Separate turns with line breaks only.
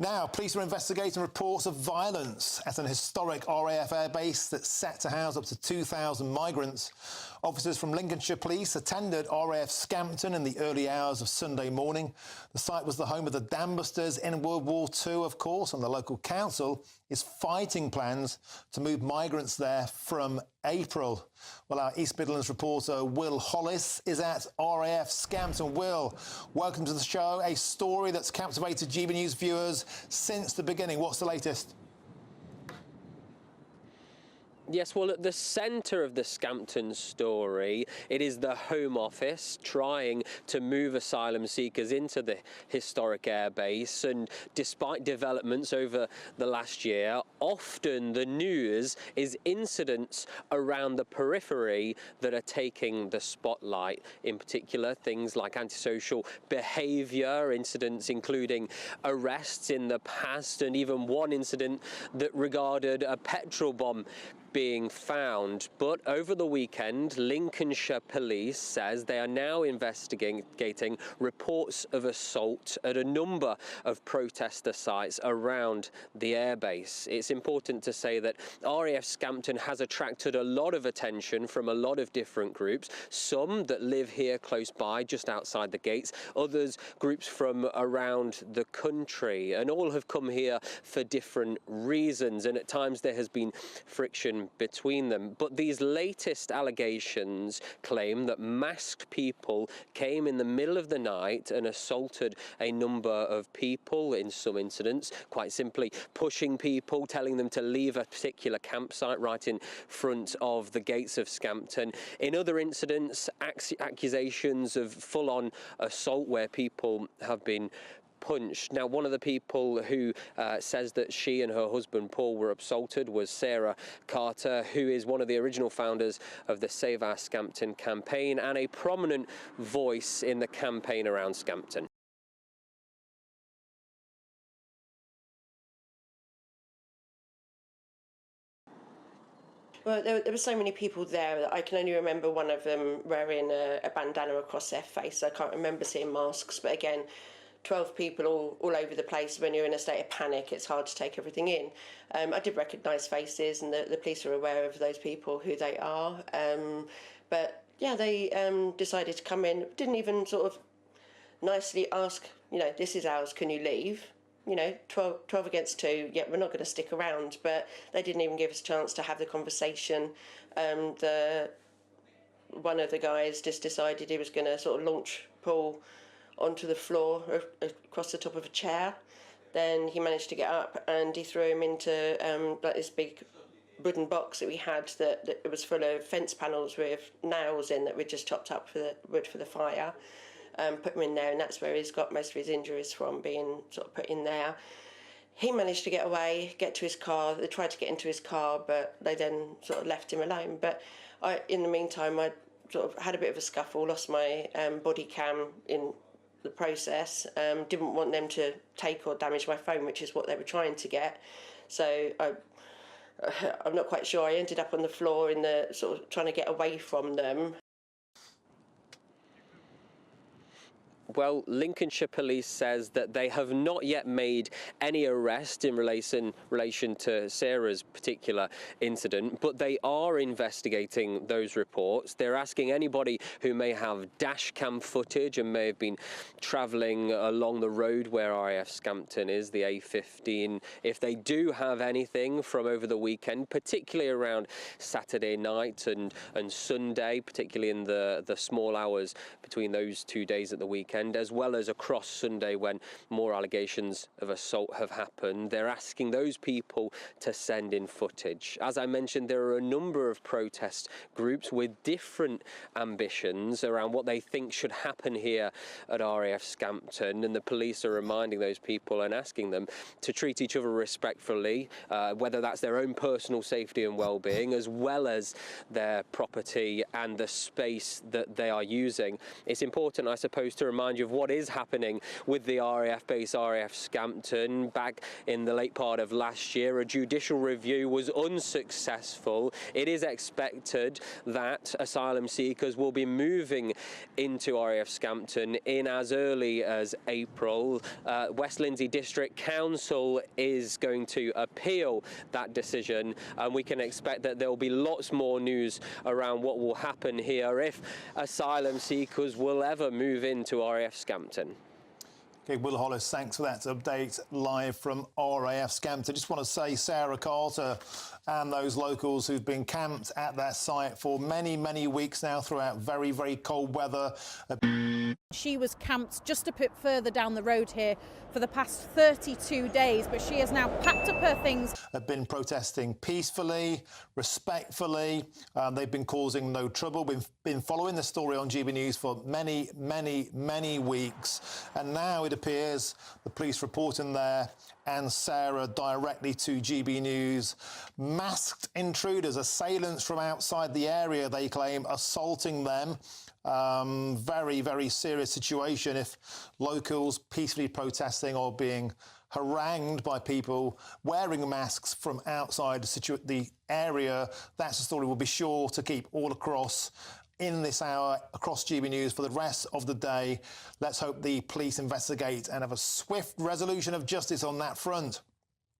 Now, police are investigating reports of violence at an historic R.A.F airbase that's set to house up to 2,000 migrants. Officers from Lincolnshire Police attended R.A.F Scampton in the early hours of Sunday morning. The site was the home of the dambusters in World War II, of course, and the local council is fighting plans to move migrants there from April. Well, our East Midlands reporter Will Hollis is at R.A.F Scampton. Will, welcome to the show. A story that's captivated GBNews viewers since the beginning. What's the latest?
Yes, well, at the centre of the Scampton story, it is the Home Office trying to move asylum seekers into the historic airbase. And despite developments over the last year, often the news is incidents around the periphery that are taking the spotlight. In particular, things like antisocial behaviour, incidents including arrests in the past, and even one incident that regarded a petrol bomb being found. But over the weekend, Lincolnshire Police says they are now investigating reports of assault at a number of protester sites around the airbase. It's important to say that R.A.F Scampton has attracted a lot of attention from a lot of different groups, some that live here close by, just outside the gates, others groups from around the country, and all have come here for different reasons, and at times there has been friction between them. But these latest allegations claim that masked people came in the middle of the night and assaulted a number of people, in some incidents, quite simply pushing people, telling them to leave a particular campsite right in front of the gates of Scampton. In other incidents, accusations of full-on assault where people have been punched. Now, one of the people who says that she and her husband Paul were assaulted was Sarah Carter, who is one of the original founders of the Save Our Scampton campaign and a prominent voice in the campaign around Scampton.
Well, there were so many people there that I can only remember one of them wearing a bandana across their face. I can't remember seeing masks, but again, 12 people all over the place. When you're in a state of panic, it's hard to take everything in. I did recognise faces, and the police are aware of those people, who they are. But yeah, they decided to come in, didn't even sort of nicely ask, this is ours, can you leave? 12 against 2, yeah, we're not going to stick around. But they didn't even give us a chance to have the conversation. One of the guys just decided he was going to sort of launch Paul onto the floor across the top of a chair. Then he managed to get up and he threw him into like this big wooden box that we had that it was full of fence panels with nails in that we just chopped up for the wood for the fire. Put him in there, and that's where he's got most of his injuries from, being sort of put in there. He managed to get away, get to his car. They tried to get into his car, but they then sort of left him alone. But in the meantime, I sort of had a bit of a scuffle, lost my body cam in the process. Didn't want them to take or damage my phone, which is what they were trying to get. So I'm not quite sure. I ended up on the floor in the sort of trying to get away from them.
Well, Lincolnshire Police says that they have not yet made any arrest in relation to Sarah's particular incident, but they are investigating those reports. They're asking anybody who may have dash cam footage and may have been travelling along the road where R.A.F Scampton is, the A15, if they do have anything from over the weekend, particularly around Saturday night and Sunday, particularly in the small hours between those 2 days at the weekend, as well as across Sunday when more allegations of assault have happened. They're asking those people to send in footage. As I mentioned, there are a number of protest groups with different ambitions around what they think should happen here at R.A.F Scampton, and the police are reminding those people and asking them to treat each other respectfully, whether that's their own personal safety and well-being, as well as their property and the space that they are using. It's important, I suppose, to remind remind you of what is happening with the RAF base, R.A.F Scampton. Back in the late part of last year, a judicial review was unsuccessful. It is expected that asylum seekers will be moving into R.A.F Scampton in as early as April. West Lindsey District Council is going to appeal that decision, and we can expect that there will be lots more news around what will happen here if asylum seekers will ever move into R.A.F Scampton.
Okay, Will Hollis, thanks for that update live from R.A.F Scampton. Just want to say Sarah Carter and those locals who've been camped at that site for many, many weeks now throughout very, very cold weather.
She was camped just a bit further down the road here for the past 32 days, but she has now packed up her things.
Have been protesting peacefully, respectfully. They've been causing no trouble. We've been following the story on GBNews for many, many, many weeks. And now it appears the police reporting there and Sarah directly to GBNews. Masked intruders, assailants from outside the area, they claim, assaulting them. Very, very serious situation if locals peacefully protesting or being harangued by people wearing masks from outside the area. That's a story we'll be sure to keep all across in this hour, across GBNews for the rest of the day. Let's hope the police investigate and have a swift resolution of justice on that front.